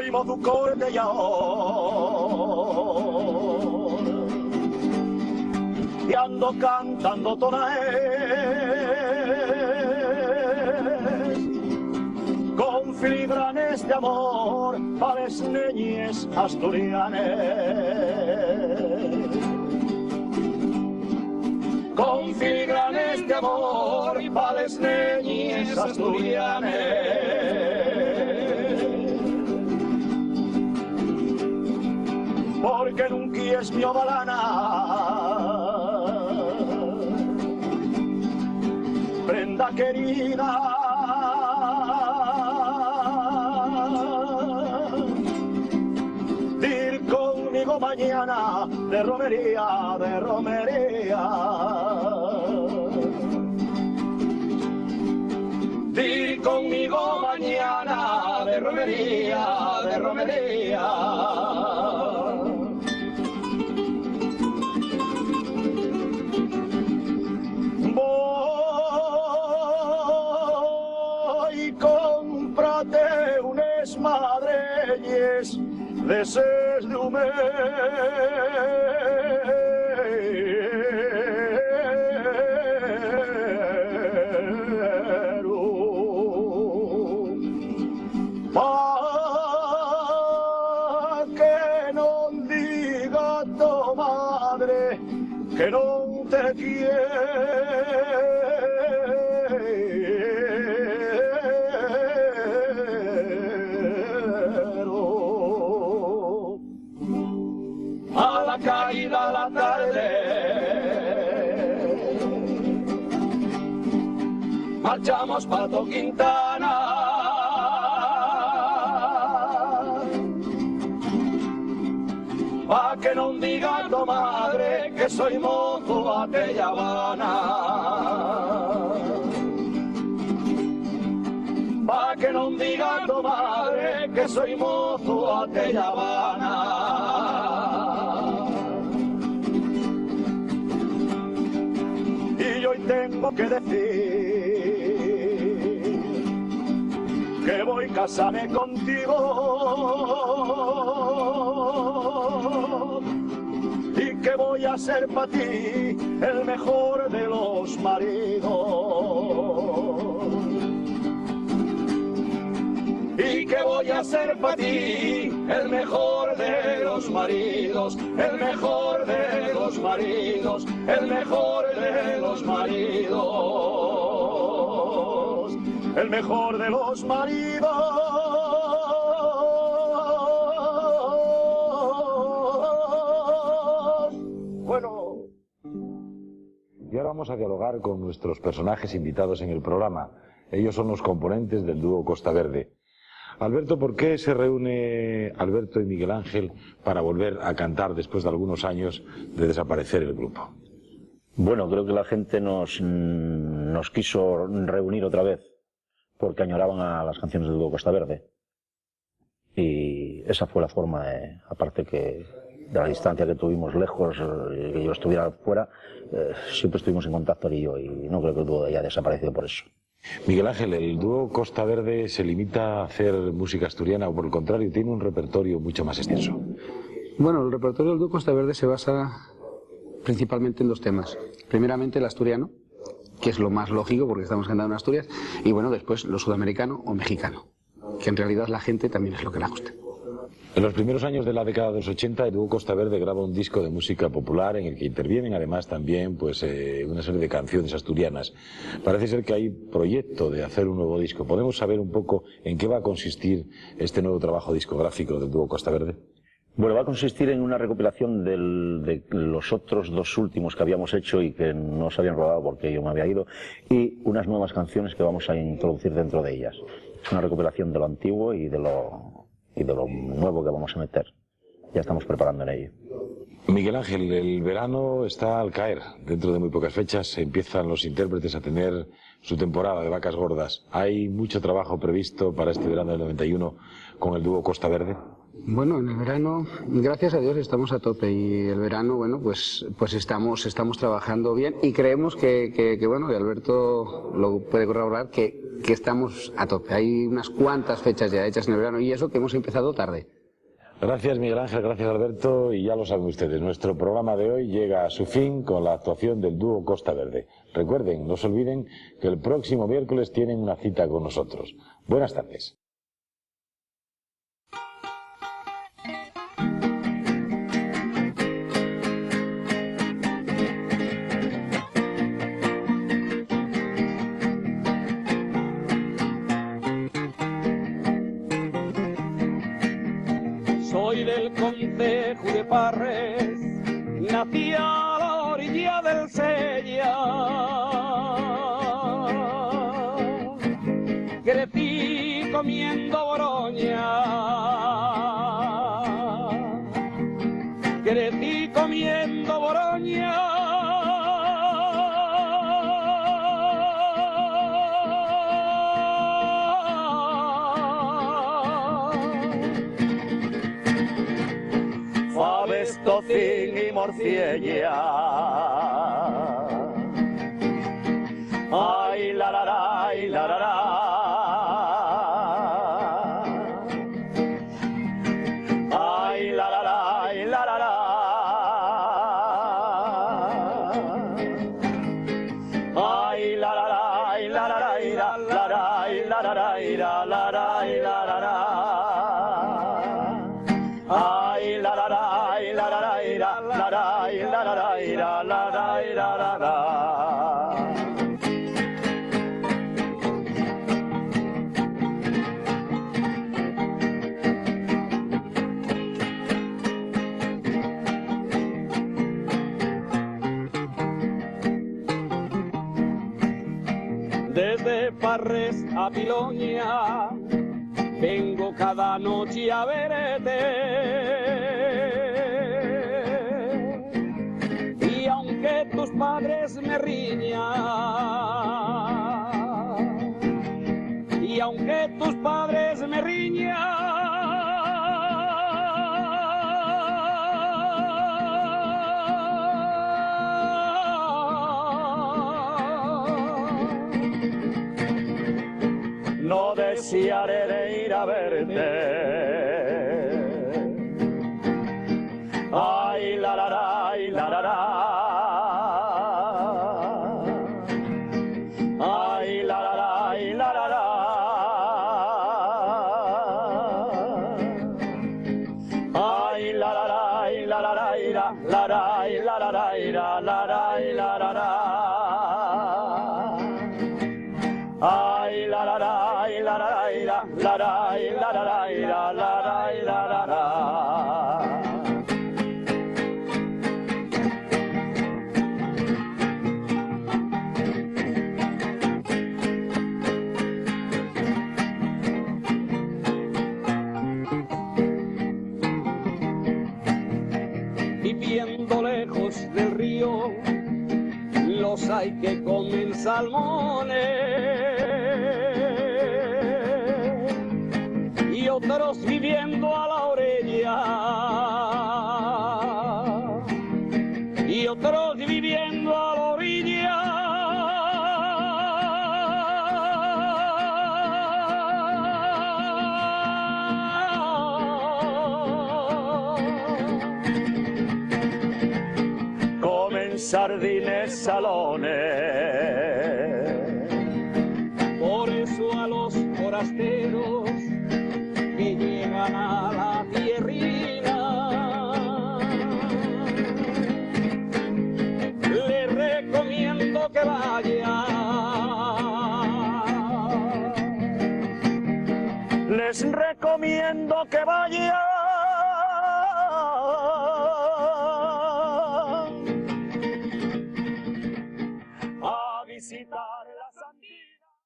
oímos tu cortellao y ando cantando tonaes con filigranes de amor para las niñas asturianes, con filigranes de amor para las niñas asturianes. Porque nunca es mi ovalana, prenda querida, dir conmigo mañana de romería, de romería. Dir conmigo mañana de romería, de romería. Voy, cómprate unas madreyes de ses de pa' que no diga tu madre que no te quiero. A la caída de la tarde marchamos pa' Quintana, pa' que no diga tu madre que soy mozo a Habana, pa' que no diga tu madre que soy mozo a Habana. Y hoy tengo que decir que voy a casarme contigo y que voy a ser para ti el mejor de los maridos. Y que voy a ser para ti el mejor de los maridos, el mejor de los maridos, el mejor de los maridos, el mejor de los maridos. Bueno. Y ahora vamos a dialogar con nuestros personajes invitados en el programa. Ellos son los componentes del dúo Costa Verde. Alberto, ¿por qué se reúne Alberto y Miguel Ángel para volver a cantar después de algunos años de desaparecer el grupo? Bueno, creo que la gente nos quiso reunir otra vez porque añoraban a las canciones del dúo Costa Verde. Y esa fue la forma, aparte que de la distancia que tuvimos lejos, que yo estuviera fuera, siempre estuvimos en contacto él y yo, y no creo que el dúo haya desaparecido por eso. Miguel Ángel, ¿el dúo Costa Verde se limita a hacer música asturiana o por el contrario tiene un repertorio mucho más extenso? Bueno, el repertorio del dúo Costa Verde se basa principalmente en dos temas. Primeramente el asturiano, que es lo más lógico porque estamos cantando en Asturias, y bueno, después lo sudamericano o mexicano, que en realidad la gente también es lo que le gusta. En los primeros años de la década de los 80, el dúo Costa Verde graba un disco de música popular en el que intervienen además también pues, una serie de canciones asturianas. Parece ser que hay proyecto de hacer un nuevo disco. ¿Podemos saber un poco en qué va a consistir este nuevo trabajo discográfico del dúo Costa Verde? Bueno, va a consistir en una recopilación de los otros dos últimos que habíamos hecho y que no se habían rodado porque yo me había ido, y unas nuevas canciones que vamos a introducir dentro de ellas. Es una recopilación de lo antiguo y de lo nuevo que vamos a meter. Ya estamos preparando en ello. Miguel Ángel, el verano está al caer. Dentro de muy pocas fechas empiezan los intérpretes a tener su temporada de vacas gordas. ¿Hay mucho trabajo previsto para este verano del 91 con el dúo Costa Verde? Bueno, en el verano, gracias a Dios, estamos a tope, y el verano, bueno, pues estamos trabajando bien, y creemos que bueno, y Alberto lo puede corroborar, que que estamos a tope. Hay unas cuantas fechas ya hechas en el verano y eso que hemos empezado tarde. Gracias Miguel Ángel, gracias Alberto, y ya lo saben ustedes, nuestro programa de hoy llega a su fin con la actuación del dúo Costa Verde. Recuerden, no se olviden que el próximo miércoles tienen una cita con nosotros. Buenas tardes. Soy del concejo de Parres, nací a la orilla del Sella. Crecí comiendo boroña, crecí comiendo boroña. Faves, tocín y morcilla. Ay, la la la, ay, la la la. Ay, la la la, ay, la la la. Ay, la la la, ay, la la la, y la la la, y la la la, y la la la, y la la la. Ay, la la la, ay, la la la, y la la la, y la la la, y la la la, y la la la. Desde Parres a Piloña vengo cada noche a verte, y aunque tus padres me riñan, y aunque tus padres me riñan, no desearé de ir a verte. Ay, la la la, ay, la la la. Ay, la la la, ay, la la la. Ay, la la la, ay, la la la, y la la la, y la la la, y la la la, y la la la. Ay, la la la, ay, la la la, y la la la, y la la la, y la la la, y la la la. Viviendo lejos del río, los hay que comen salmones y otros viviendo a la orilla, y otros viviendo a la orilla. Comen sardines, salones. Por eso a los forasteros que llegan a la tierrina les recomiendo que vayan. Les recomiendo que vayan